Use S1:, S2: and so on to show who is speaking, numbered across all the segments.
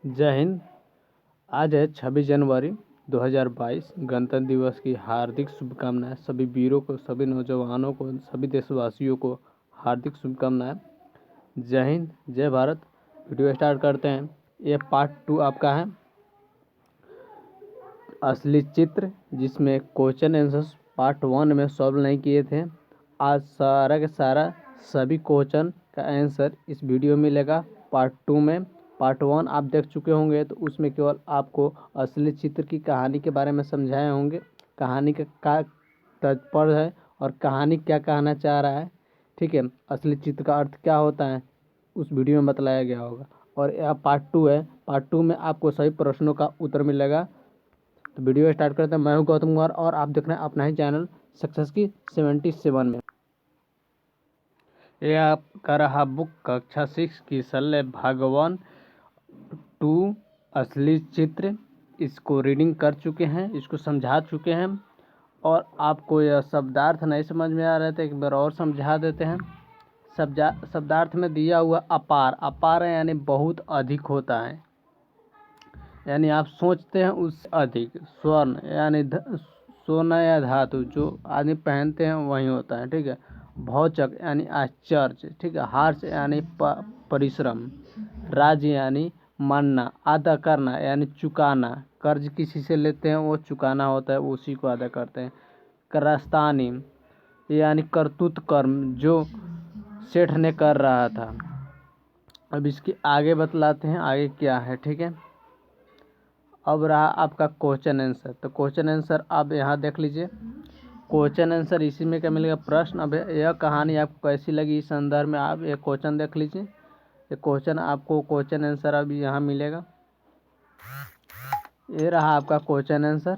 S1: जय हिंद। आज है 26 जनवरी 2022। गणतंत्र दिवस की हार्दिक शुभकामनाएं सभी वीरों को, सभी नौजवानों को, सभी देशवासियों को हार्दिक शुभकामनाएं। जय हिंद, जय भारत। वीडियो स्टार्ट करते हैं। ये पार्ट 2 आपका है, असली चित्र, जिसमें क्वेश्चन आंसर्स पार्ट 1 में सॉल्व नहीं किए थे। आज सारा के सारा सभी क्वेश्चन का आंसर इस वीडियो में मिलेगा पार्ट 2 में। पार्ट 1 आप देख चुके होंगे, तो उसमें केवल आपको असली चित्र की कहानी के बारे में समझाए होंगे, कहानी का तात्पर्य है और कहानी क्या कहना चाह रहा है। ठीक है, असली चित्र का अर्थ क्या होता है उस वीडियो में बतलाया गया होगा। और यह पार्ट 2 है। पार्ट 2 में आपको सभी प्रश्नों का उत्तर मिलेगा। तो वीडियो स्टार्ट करते हैं। मैं हूं गौतम कुमार और आप देख रहे हैं अपना ही चैनल सक्सेस की 77 में। यह आपका रहा बुक कक्षा 6 की शल्य भगवान 2 असली चित्र। इसको रीडिंग कर चुके हैं, इसको समझा चुके हैं, और आपको यह शब्दार्थ नहीं समझ में आ रहे थे, एक बार और समझा देते हैं। शब्दार्थ में दिया हुआ अपार, अपार यानी बहुत अधिक होता है, यानी आप सोचते हैं उससे अधिक। स्वर्ण यानी सोना या धातु जो आदमी पहनते हैं वही होता है। ठीक है। भौचक यानी आश्चर्य। ठीक है। हार्श यानी परिश्रम। राज्य यानी मानना। अदा करना यानी चुकाना। कर्ज किसी से लेते हैं वो चुकाना होता है, उसी को अदा करते हैं। कारस्तानी यानी करतूत कर्म जो सेठ ने कर रहा था। अब इसके आगे बतलाते हैं आगे क्या है। ठीक है। अब रहा आपका क्वेश्चन आंसर। तो क्वेश्चन आंसर आप यहाँ देख लीजिए। क्वेश्चन आंसर इसी में क्या मिलेगा, प्रश्न। अब यह कहानी आपको कैसी लगी इस संदर्भ में आप एक क्वेश्चन देख लीजिए। ये क्वेश्चन आपको क्वेश्चन आंसर अभी यहाँ मिलेगा। ये रहा आपका question answer.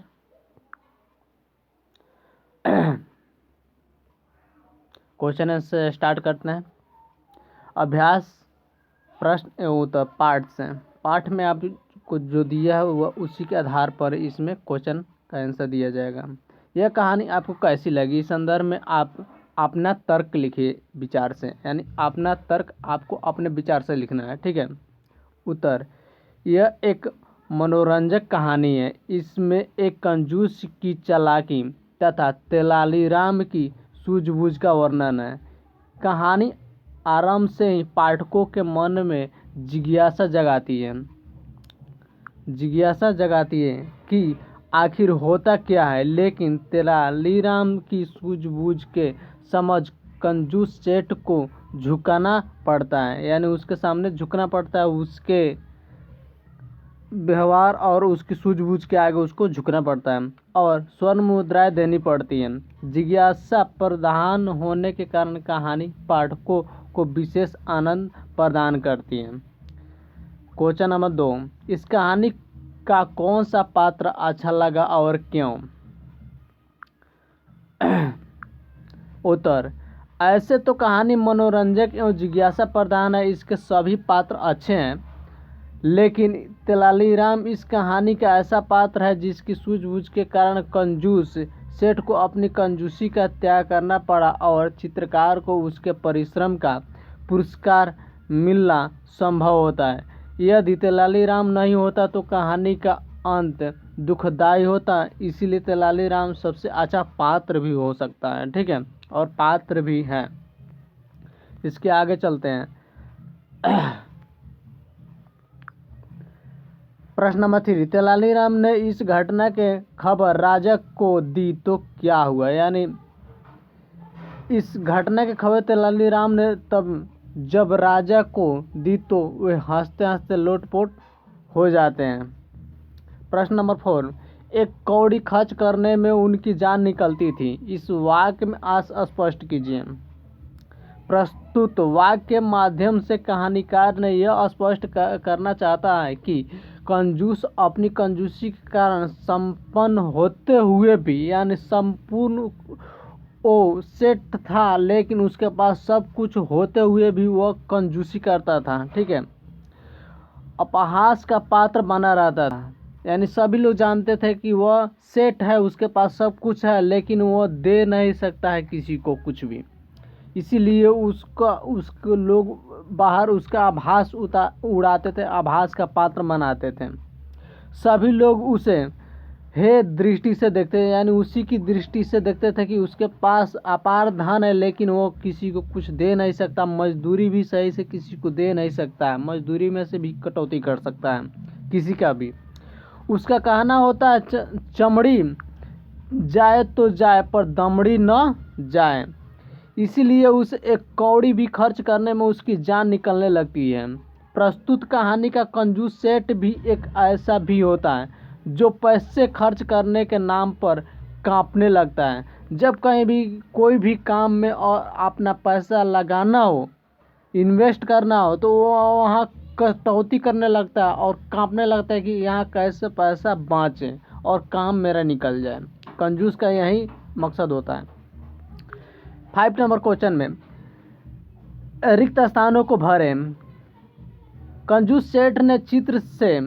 S1: Question answer start करते हैं। अभ्यास प्रश्न एवं उत्तर पार्ट से। पाठ में आपको जो दिया है वह उसी के आधार पर इसमें क्वेश्चन का आंसर दिया जाएगा। यह कहानी आपको कैसी लगी इस संदर्भ में आप अपना तर्क लिखिए विचार से, यानी अपना तर्क आपको अपने विचार से लिखना है। ठीक है। उत्तर, यह एक मनोरंजक कहानी है। इसमें एक कंजूस की चालाकी तथा तेलालीराम की सूझबूझ का वर्णन है। कहानी आरंभ से ही पाठकों के मन में जिज्ञासा जगाती है कि आखिर होता क्या है। लेकिन तेलालीराम की सूझबूझ के समझ कंजूस सेठ को झुकाना पड़ता है, यानी उसके सामने झुकना पड़ता है। उसके व्यवहार और उसकी सूझबूझ के आगे उसको झुकना पड़ता है और स्वर्ण मुद्राएं देनी पड़ती हैं। जिज्ञासा प्रधान होने के कारण कहानी पाठकों को विशेष आनंद प्रदान करती है। क्वेश्चन नंबर 2, इस कहानी का कौन सा पात्र अच्छा लगा और क्यों। उत्तर, ऐसे तो कहानी मनोरंजक एवं जिज्ञासा प्रधान है, इसके सभी पात्र अच्छे हैं, लेकिन तेलालीराम इस कहानी का ऐसा पात्र है जिसकी सूझबूझ के कारण कंजूस सेठ को अपनी कंजूसी का त्याग करना पड़ा और चित्रकार को उसके परिश्रम का पुरस्कार मिलना संभव होता है। यदि तेलालीराम नहीं होता तो कहानी का अंत दुखदायी होता, इसीलिए तेलालीराम सबसे अच्छा पात्र भी हो सकता है। ठीक है, और पात्र भी है। इसके आगे चलते हैं। प्रश्न नंबर 3, तेलालीराम ने इस घटना के खबर राजा को दी तो क्या हुआ, यानी इस घटना की खबर तेलालीराम ने तब जब राजा को दी तो वे हंसते हंसते लोटपोट हो जाते हैं। प्रश्न नंबर 4, एक कौड़ी खर्च करने में उनकी जान निकलती थी। इस वाक्य में स्पष्ट कीजिए। प्रस्तुत वाक्य के माध्यम से कहानीकार ने यह स्पष्ट करना चाहता है कि कंजूस अपनी कंजूसी के कारण संपन्न होते हुए भी, यानी संपूर्ण ओ सेठ था लेकिन उसके पास सब कुछ होते हुए भी वह कंजूसी करता था। ठीक है, अपहास का पात्र बना रहता था, यानी सभी लोग जानते थे कि वह सेठ है, उसके पास सब कुछ है, लेकिन वह दे नहीं सकता है किसी को कुछ भी। इसीलिए उसको लोग बाहर उसका आभास उड़ाते थे, आभास का पात्र बनाते थे। सभी लोग उसे हे दृष्टि से देखते थे, यानी उसी की दृष्टि से देखते थे कि उसके पास अपार धन है, लेकिन वो किसी को कुछ दे नहीं सकता, मजदूरी भी सही से किसी को दे नहीं सकता है, मजदूरी में से भी कटौती कर सकता है किसी का भी। उसका कहना होता है चमड़ी जाए तो जाए पर दमड़ी न जाए। इसीलिए उसे एक कौड़ी भी खर्च करने में उसकी जान निकलने लगती है। प्रस्तुत कहानी का कंजूस सेठ भी एक ऐसा भी होता है जो पैसे खर्च करने के नाम पर कांपने लगता है। जब कहीं भी कोई भी काम में और अपना पैसा लगाना हो, इन्वेस्ट करना हो, तो वो वहाँ कटौती करने लगता है और कांपने लगता है कि यहाँ कैसे पैसा बाँचे और काम मेरा निकल जाए। कंजूस का यही मकसद होता है। 5 नंबर क्वेश्चन में रिक्त स्थानों को भरें। कंजूस सेठ ने चित्र से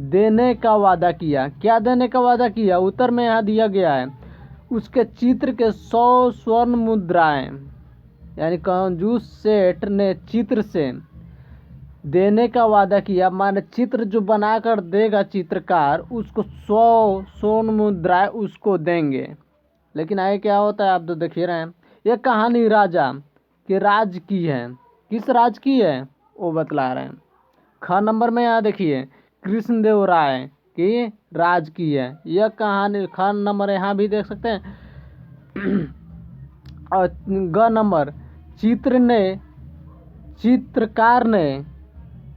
S1: देने का वादा किया। क्या देने का वादा किया? उत्तर में यहाँ दिया गया है, उसके चित्र के 100 स्वर्ण मुद्राएं। यानी कंजूस सेठ ने चित्र से देने का वादा किया, माने चित्र जो बनाकर देगा चित्रकार, उसको 100 स्वर्ण मुद्राएं उसको देंगे। लेकिन आगे क्या होता है आप तो देख ही रहे हैं। यह कहानी राजा के राज की है। किस राज की है वो बतला रहे हैं। ख नंबर में यहाँ देखिए कृष्ण देव राय की राज की है यह कहानी। ख नंबर यहाँ भी देख सकते हैं। और ग नंबर चित्रकार ने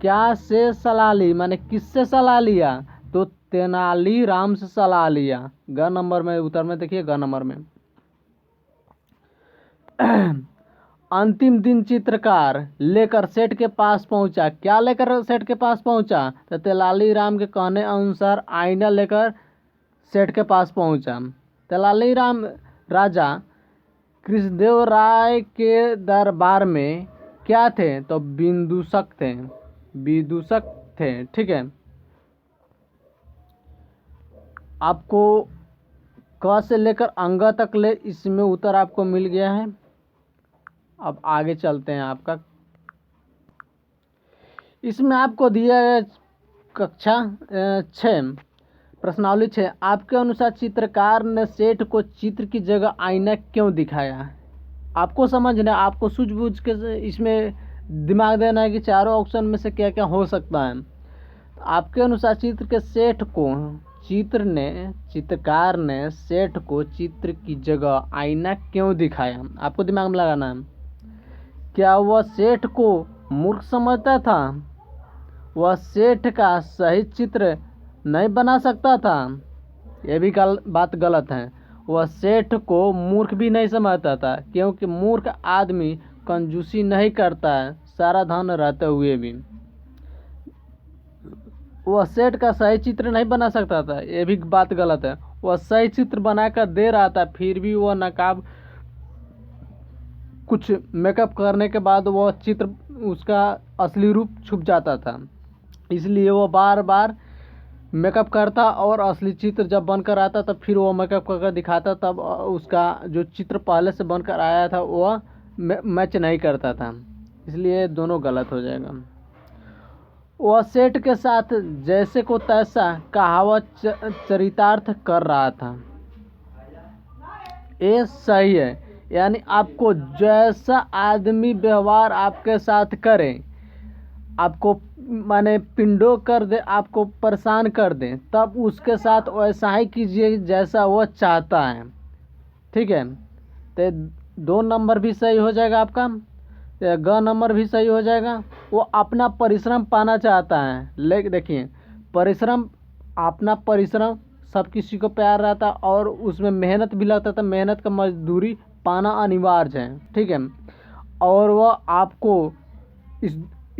S1: क्या से सलाह ली, माने किससे सलाह लिया? तो तेनालीराम से सलाह लिया। ग नंबर में उत्तर में देखिए ग नंबर में। अंतिम दिन चित्रकार लेकर सेठ के पास पहुंचा। क्या लेकर सेठ के पास पहुंचा? तो तेनालीराम के कहने अनुसार आईना लेकर सेठ के पास पहुंचा। तेनालीराम राजा कृष्णदेव राय के दरबार में क्या थे? तो विदूषक थे। ठीक है, आपको क से लेकर अंग तक ले इसमें उत्तर आपको मिल गया है। अब आगे चलते हैं। आपका इसमें आपको दिया है कक्षा 6 प्रश्नावली 6। आपके अनुसार चित्रकार ने सेठ को चित्र की जगह आईना क्यों दिखाया? आपको समझना, आपको सूझबूझ के इसमें दिमाग देना है कि चारों ऑप्शन में से क्या क्या हो सकता है। आपके अनुसार चित्रकार ने सेठ को चित्र की जगह आईना क्यों दिखाया? आपको दिमाग में लगाना है। क्या वह सेठ को मूर्ख समझता था? वह सेठ का सही चित्र नहीं बना सकता था? यह भी बात गलत है। वह सेठ को मूर्ख भी नहीं समझता था, क्योंकि मूर्ख आदमी कंजूसी नहीं करता है सारा धन रहते हुए भी। वह सेठ का सही चित्र नहीं बना सकता था, यह भी बात गलत है। वह सही चित्र बनाकर दे रहा था, फिर भी वह नकाब कुछ मेकअप करने के बाद वह चित्र उसका असली रूप छुप जाता था, इसलिए वो बार बार मेकअप करता और असली चित्र जब बनकर आता तब फिर वो मेकअप करके दिखाता, तब उसका जो चित्र पहले से बनकर आया था वह मैच नहीं करता था, इसलिए दोनों गलत हो जाएगा। वह सेठ के साथ जैसे को तैसा कहावत चरितार्थ कर रहा था, ये सही है। यानी आपको जैसा आदमी व्यवहार आपके साथ करे, आपको माने पिंडो कर दे, आपको परेशान कर दे, तब उसके साथ वैसा ही कीजिए जैसा वो चाहता है। ठीक है, तो 2 नंबर भी सही हो जाएगा आपका, ग नंबर भी सही हो जाएगा। वो अपना परिश्रम पाना चाहता है, लेकिन देखिए अपना परिश्रम सब किसी को प्यार रहता और उसमें मेहनत भी लगता था, मेहनत का मजदूरी पाना अनिवार्य है। ठीक है, और वह आपको इस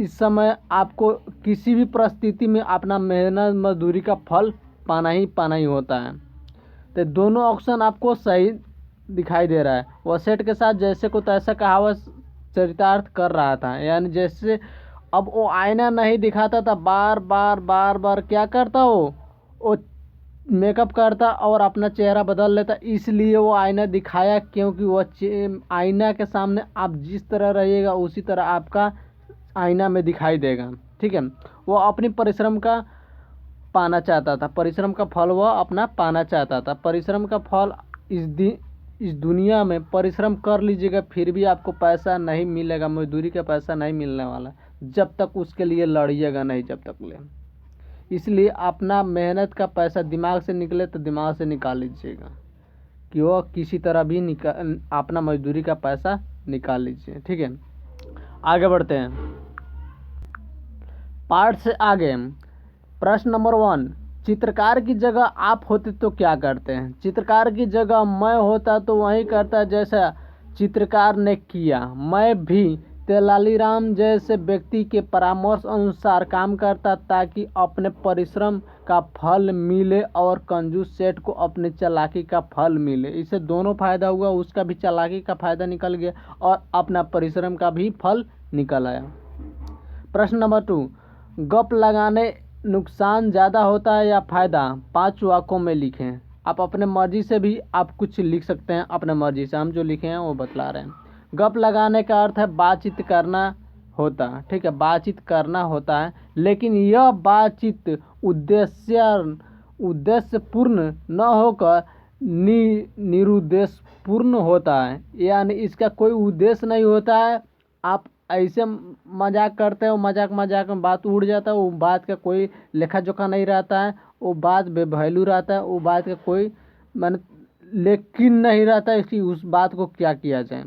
S1: समय आपको किसी भी परिस्थिति में अपना मेहनत मजदूरी का फल पाना ही होता है। तो दोनों ऑप्शन आपको सही दिखाई दे रहा है। वह सेठ के साथ जैसे को तैसा कहावत चरितार्थ कर रहा था, यानी जैसे अब वो आईना नहीं दिखाता था, बार बार क्या करता वो मेकअप करता और अपना चेहरा बदल लेता, इसलिए वो आईना दिखाया, क्योंकि वो आईना के सामने आप जिस तरह रहिएगा उसी तरह आपका आईना में दिखाई देगा। ठीक है, वो अपनी परिश्रम का पाना चाहता था, परिश्रम का फल वह अपना पाना चाहता था। परिश्रम का फल इस दुनिया में परिश्रम कर लीजिएगा फिर भी आपको पैसा नहीं मिलेगा, मजदूरी का पैसा नहीं मिलने वाला जब तक उसके लिए लड़िएगा नहीं, जब तक ले। इसलिए अपना मेहनत का पैसा दिमाग से निकले तो दिमाग से निकाल लीजिएगा, कि वो किसी तरह भी अपना मजदूरी का पैसा निकाल लीजिए। ठीक है, आगे बढ़ते हैं पार्ट से आगे। प्रश्न नंबर 1, चित्रकार की जगह आप होते तो क्या करते हैं? चित्रकार की जगह मैं होता तो वही करता जैसा चित्रकार ने किया। मैं भी तेलालीराम जैसे व्यक्ति के परामर्श अनुसार काम करता ताकि अपने परिश्रम का फल मिले और कंजूस सेठ को अपने चालाकी का फल मिले। इससे दोनों फायदा हुआ, उसका भी चालाकी का फायदा निकल गया और अपना परिश्रम का भी फल निकल आया। प्रश्न नंबर 2, गप लगाने नुकसान ज़्यादा होता है या फ़ायदा? 5 वाक्यों में लिखें। आप अपने मर्जी से भी आप कुछ लिख सकते हैं, अपने मर्जी से, हम जो लिखे हैं वो बतला रहे हैं। गप लगाने का अर्थ है बातचीत करना होता है। ठीक है, बातचीत करना होता है, लेकिन यह बातचीत उद्देश्यपूर्ण न होकर निरुद्देश्यपूर्ण होता है, यानी इसका कोई उद्देश्य नहीं होता है। आप ऐसे मजाक करते हो, मजाक में बात उड़ जाता है, वो बात का कोई लेखा जोखा नहीं रहता है, वो बात बेवैल्यू रहता है, वो बात का कोई लेकिन नहीं रहता है कि उस बात को क्या किया जाए।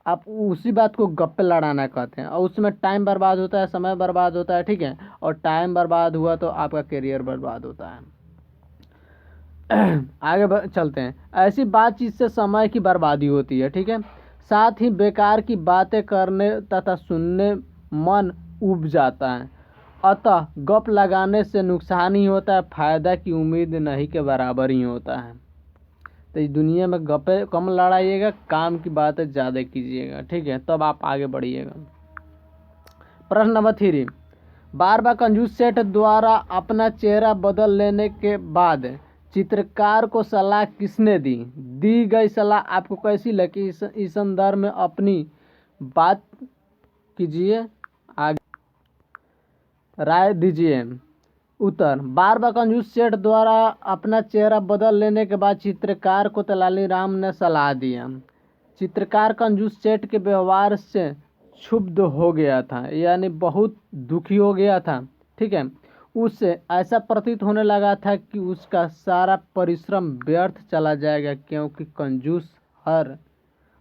S1: आप उसी बात को गप्पे लड़ाना कहते हैं और उसमें टाइम बर्बाद होता है, समय बर्बाद होता है। ठीक है, और टाइम बर्बाद हुआ तो आपका करियर बर्बाद होता है। आगे चलते हैं। ऐसी बातचीत से समय की बर्बादी होती है। ठीक है, साथ ही बेकार की बातें करने तथा सुनने मन उब जाता है। अतः गप लगाने से नुकसान ही होता है, फायदा की उम्मीद नहीं के बराबर ही होता है। तो इस दुनिया में गप्पे कम लड़ाइएगा, काम की बातें ज़्यादा कीजिएगा। ठीक है, तब आप आगे बढ़िएगा। प्रश्न नंबर 3, बार बार कंजूस सेठ द्वारा अपना चेहरा बदल लेने के बाद चित्रकार को सलाह किसने दी? दी गई सलाह आपको कैसी लगी? इस संदर्भ में अपनी बात कीजिए, आगे राय दीजिए। उत्तर, बार बार कंजूस सेठ द्वारा अपना चेहरा बदल लेने के बाद चित्रकार को तेलालीराम ने सलाह दिया। चित्रकार कंजूस सेठ के व्यवहार से क्षुब्ध हो गया था, यानी बहुत दुखी हो गया था। ठीक है, उससे ऐसा प्रतीत होने लगा था कि उसका सारा परिश्रम व्यर्थ चला जाएगा, क्योंकि कंजूस हर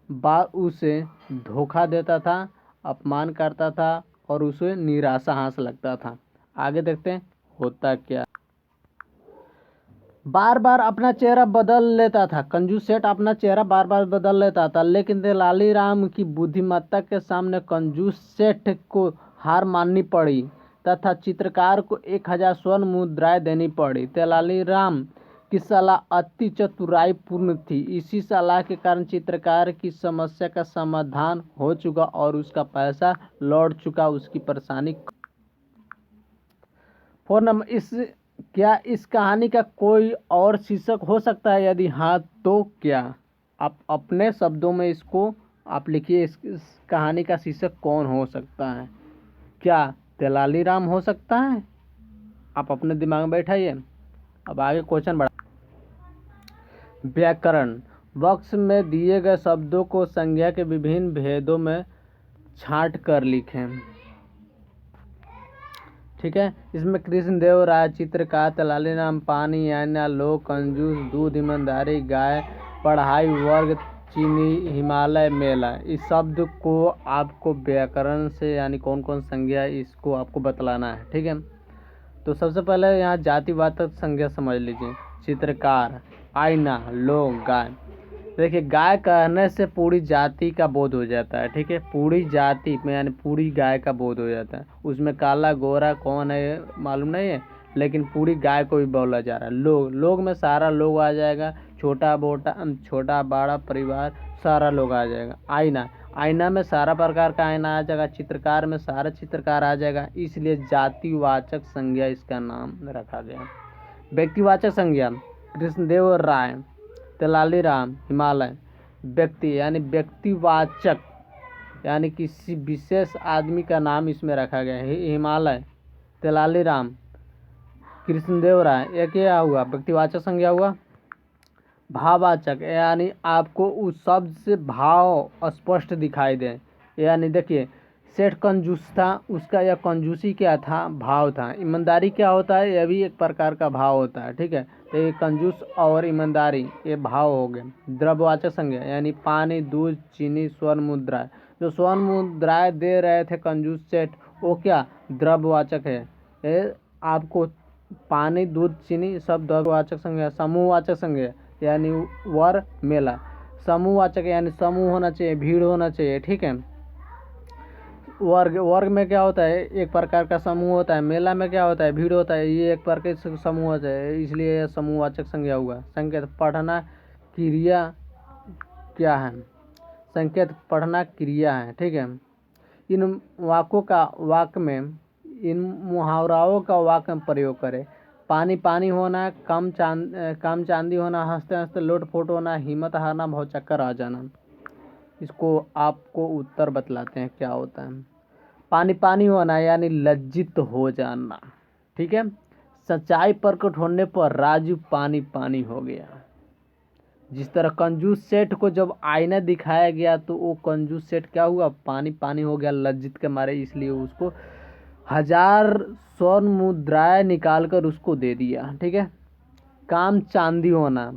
S1: बार उसे धोखा देता था, अपमान करता था और उसे निराशा हाथ लगता था। आगे देखते हैं होता क्या। बार बार अपना चेहरा बदल लेता था, कंजूस सेठ अपना चेहरा बार बार बदल लेता था, लेकिन तेलालीराम की बुद्धिमत्ता के सामने कंजूस सेठ को हार माननी पड़ी तथा चित्रकार को 1000 स्वर्ण मुद्राएं देनी पड़ी। तेलालीराम की सलाह अति चतुराईपूर्ण थी। इसी सलाह के कारण चित्रकार की समस्या का समाधान हो चुका और उसका पैसा लौट चुका, उसकी परेशानी। 4 नंबर, क्या इस कहानी का कोई और शीर्षक हो सकता है? यदि हाँ तो क्या? आप अपने शब्दों में इसको आप लिखिए, इस कहानी का शीर्षक कौन हो सकता है? क्या तेलालीराम हो सकता है? आप अपने दिमाग में बैठाइए। अब आगे क्वेश्चन बढ़ा। व्याकरण बॉक्स में दिए गए शब्दों को संज्ञा के विभिन्न भेदों में छांट कर लिखें। ठीक है, इसमें कृष्णदेव राय, चित्रकार, तेलालीराम, पानी, आईना, लोग, कंजूस, दूध, ईमानदारी, गाय, पढ़ाई, वर्ग, चीनी, हिमालय, मेला। इस शब्द को आपको व्याकरण से यानी कौन कौन संज्ञा इसको आपको बतलाना है। ठीक है, तो सबसे पहले यहाँ जातिवाचक संज्ञा समझ लीजिए। चित्रकार, आईना, लोग, गाय। देखिए, गाय कहने से पूरी जाति का बोध हो जाता है। ठीक है, पूरी जाति में यानी पूरी गाय का बोध हो जाता है। उसमें काला गोरा कौन है मालूम नहीं है, लेकिन पूरी गाय को भी बोला जा रहा है। लोग में सारा लोग आ जाएगा, छोटा बड़ा परिवार सारा लोग आ जाएगा। आईना में सारा प्रकार का आईना आ जाएगा। चित्रकार में सारा चित्रकार आ जाएगा, इसलिए जातिवाचक संज्ञा इसका नाम रखा गया। व्यक्तिवाचक संज्ञा कृष्णदेव राय, तेलालीराम, हिमालय। व्यक्ति यानी व्यक्तिवाचक यानी किसी विशेष आदमी का नाम इसमें रखा गया है। हिमालय, तेलालीराम, कृष्णदेव राय, ये क्या हुआ? व्यक्तिवाचक संज्ञा हुआ। भाववाचक यानी आपको उस शब्द से भाव स्पष्ट दिखाई दे। यानी देखिए, सेठ कंजूस था, उसका यह कंजूसी क्या था? भाव था। ईमानदारी क्या होता है? यह भी एक प्रकार का भाव होता है, ठीक है। तो ये कंजूस और ईमानदारी ये भाव हो गए। द्रव्यवाचक संज्ञा यानी पानी, दूध, चीनी, स्वर्ण मुद्राएं। जो स्वर्ण मुद्राएं दे रहे थे कंजूस सेठ, वो क्या? द्रव्यवाचक है। ये आपको पानी, दूध, चीनी सब द्रव्यवाचक संज्ञा। समूहवाचक संज्ञा यानी वर, मेला। समूहवाचक यानी समूह होना चाहिए, भीड़ होना चाहिए, ठीक है। वर्ग में क्या होता है? एक प्रकार का समूह होता है। मेला में क्या होता है? भीड़ होता है। ये एक प्रकार का समूह होता है, इसलिए यह समूहवाचक संज्ञा हुआ। संकेत पढ़ना क्रिया क्या है? संकेत पढ़ना क्रिया है, ठीक है। इन वाक्यों का वाक्य में, इन मुहावराओं का वाक्य में प्रयोग करें। पानी पानी होना, काम चांदी होना, हंसते हंसते लोट पोट होना, हिम्मत हारना, भौचक्कर आ जाना। इसको आपको उत्तर बतलाते हैं क्या होता है। पानी पानी होना यानी लज्जित हो जाना, ठीक है। सच्चाई प्रकट होने पर राजू पानी पानी हो गया। जिस तरह कंजूस सेठ को जब आईना दिखाया गया तो वो कंजूस सेठ क्या हुआ? पानी पानी हो गया लज्जित के मारे, इसलिए उसको 1000 स्वर्ण मुद्राएं निकाल कर उसको दे दिया, ठीक है। काम चांदी होना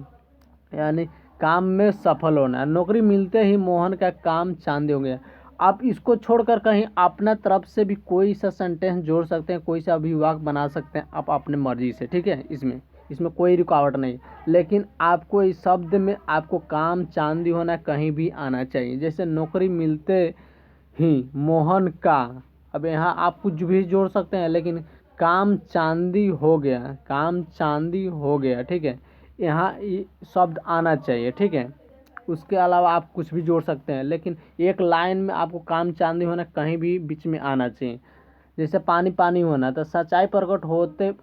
S1: यानी काम में सफल होना। नौकरी मिलते ही मोहन का काम चांदी हो गया। आप इसको छोड़कर कहीं अपना तरफ से भी कोई सा सेंटेंस जोड़ सकते हैं, कोई सा भी वाक्य बना सकते हैं आप अपने मर्जी से, ठीक है। इसमें कोई रुकावट नहीं, लेकिन आपको इस शब्द में आपको काम चांदी होना कहीं भी आना चाहिए। जैसे नौकरी मिलते ही मोहन का, अब यहाँ आप कुछ भी जोड़ सकते हैं, लेकिन काम चांदी हो गया, काम चांदी हो गया, ठीक है। यहाँ शब्द आना चाहिए, ठीक है। उसके अलावा आप कुछ भी जोड़ सकते हैं, लेकिन एक लाइन में आपको काम चांदी होना कहीं भी बीच में आना चाहिए। जैसे पानी पानी होना, तो सच्चाई प्रकट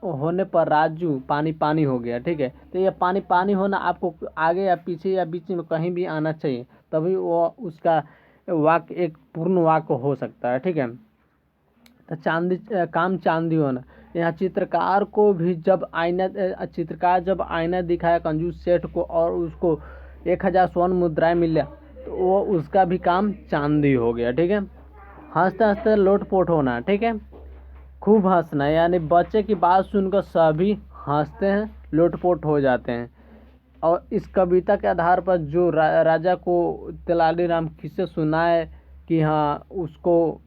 S1: होने पर राजू पानी पानी हो गया, ठीक है। तो ये पानी पानी होना आपको आगे या पीछे या बीच में कहीं भी आना चाहिए, तभी वो उसका वाक्य एक पूर्ण वाक्य हो सकता है, ठीक है। तो काम चांदी होना, यहाँ चित्रकार जब आईना दिखाया कंजूस सेठ को और उसको 1000 स्वर्ण मुद्राएं मिला, तो वो उसका भी काम चांदी हो गया, ठीक है। हंसते हंसते लोटपोट होना, ठीक है। खूब हंसना यानी बच्चे की बात सुनकर सभी हंसते हैं, लोटपोट हो जाते हैं। और इस कविता के आधार पर जो राजा को तेलालीराम किससे सुनाए कि हाँ उसको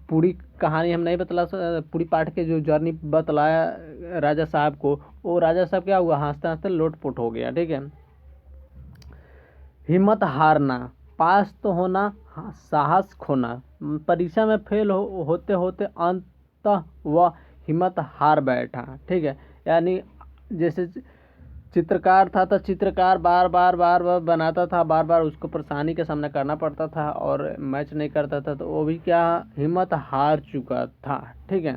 S1: पूरी कहानी हम नहीं बतला, पूरी पाठ के जो जर्नी बतलाया राजा साहब को, वो राजा साहब क्या हुआ? हंसते हंसते लोटपोट हो गया, ठीक है। हिम्मत हारना, पास तो होना, साहस खोना। परीक्षा में फेल होते होते अंत वह हिम्मत हार बैठा, ठीक है। यानी जैसे चित्रकार था तो चित्रकार बार बार बनाता था, बार बार उसको परेशानी का सामना करना पड़ता था और मैच नहीं करता था, तो वो भी क्या हिम्मत हार चुका था, ठीक है।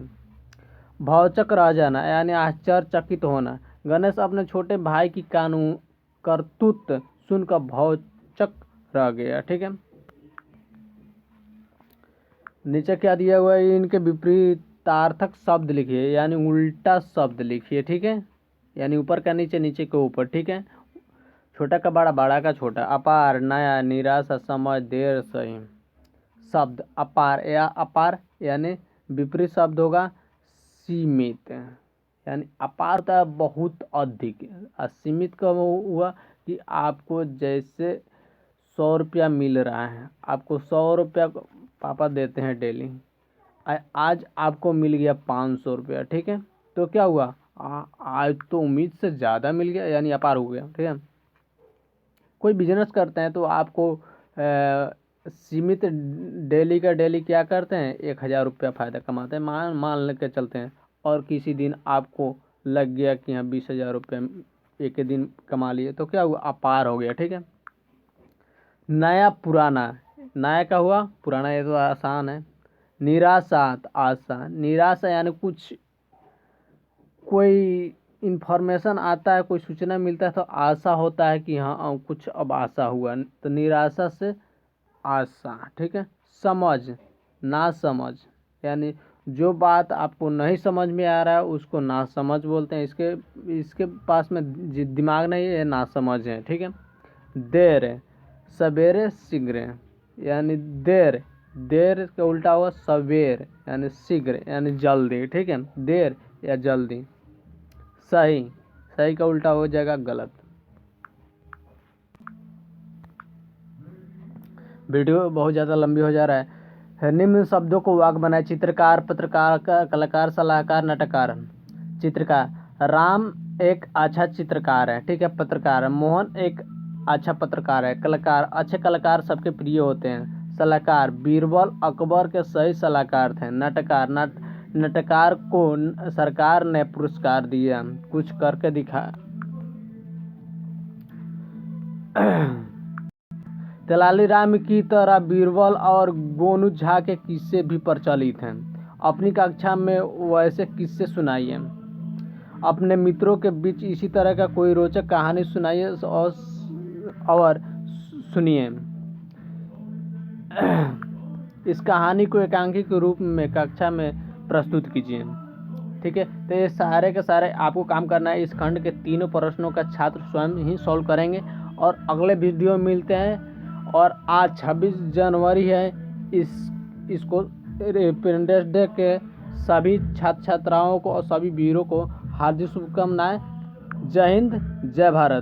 S1: भौचक रह जाना यानी आश्चर्यचकित होना। गणेश अपने छोटे भाई की कानून करतूत सुनकर भौचक रह गया, ठीक है। नीचे क्या दिया हुआ है? इनके विपरीतार्थक शब्द लिखिए यानी उल्टा शब्द लिखिए, ठीक है। यानी ऊपर का नीचे, नीचे के ऊपर, ठीक है। छोटा का बड़ा, बड़ा का छोटा। अपार, नया, निराशा, समझ, देर, सही। शब्द अपार या अपार यानी विपरीत शब्द होगा सीमित, यानी अपार होता है बहुत अधिक, और सीमित का वो हुआ कि आपको जैसे 100 रुपया मिल रहा है, आपको 100 रुपया पापा देते हैं डेली, आज आपको मिल गया 500 रुपया, ठीक है। तो क्या हुआ? आज तो उम्मीद से ज़्यादा मिल गया, यानी अपार हो गया, ठीक है। कोई बिजनेस करते हैं तो आपको सीमित डेली का डेली क्या करते हैं? 1000 रुपया फ़ायदा कमाते हैं, मान लेके चलते हैं। और किसी दिन आपको लग गया कि हाँ 20,000 रुपया एक ही दिन कमा लिए, तो क्या हुआ? अपार हो गया, ठीक है। नया पुराना, नया का हुआ, पुराना ये तो आसान है। निराशा, आशा, निराशा यानी कोई इन्फॉर्मेशन आता है, कोई सूचना मिलता है तो आशा होता है कि हाँ कुछ अब आशा हुआ। तो निराशा से आशा, ठीक है। समझ, ना समझ, यानी जो बात आपको नहीं समझ में आ रहा है उसको ना समझ बोलते हैं। इसके पास में दिमाग नहीं है, ना समझ है, ठीक है। देर, सवेरे शीघ्र, यानी देर, देर का उल्टा हुआ सवेर, यानी शीघ्र यानी जल्दी, ठीक है। देर या जल्दी। सही, सही का उल्टा हो जाएगा गलत। वीडियो बहुत ज़्यादा लंबी हो जा रहा है। निम्न शब्दों को वाक्य बनाए। चित्रकार, पत्रकार, कलाकार, सलाहकार, नाटककार। चित्रकार, राम एक अच्छा चित्रकार है, ठीक है। पत्रकार, मोहन एक अच्छा पत्रकार है। कलाकार, अच्छे कलाकार सबके प्रिय होते हैं। सलाहकार, बीरबल अकबर के सही सलाहकार थे। नाटककार, नाटककार को सरकार ने पुरस्कार दिया, कुछ करके दिखा। तेनालीराम की तरह बीरबल और गोनू झा के किस्से भी प्रचलित हैं। अपनी कक्षा में वैसे किस्से सुनाइए। अपने मित्रों के बीच इसी तरह का कोई रोचक कहानी सुनाइए और सुनिए। इस कहानी को एकांकी के रूप में कक्षा में प्रस्तुत कीजिए, ठीक है। तो ये सारे के सारे आपको काम करना है। इस खंड के तीनों प्रश्नों का छात्र स्वयं ही सॉल्व करेंगे और अगले वीडियो में मिलते हैं। और आज 26 जनवरी है। इसको इंडिपेंडेंस डे के सभी छात्र छात्राओं को और सभी वीरों को हार्दिक शुभकामनाएं। जय हिंद, जय भारत।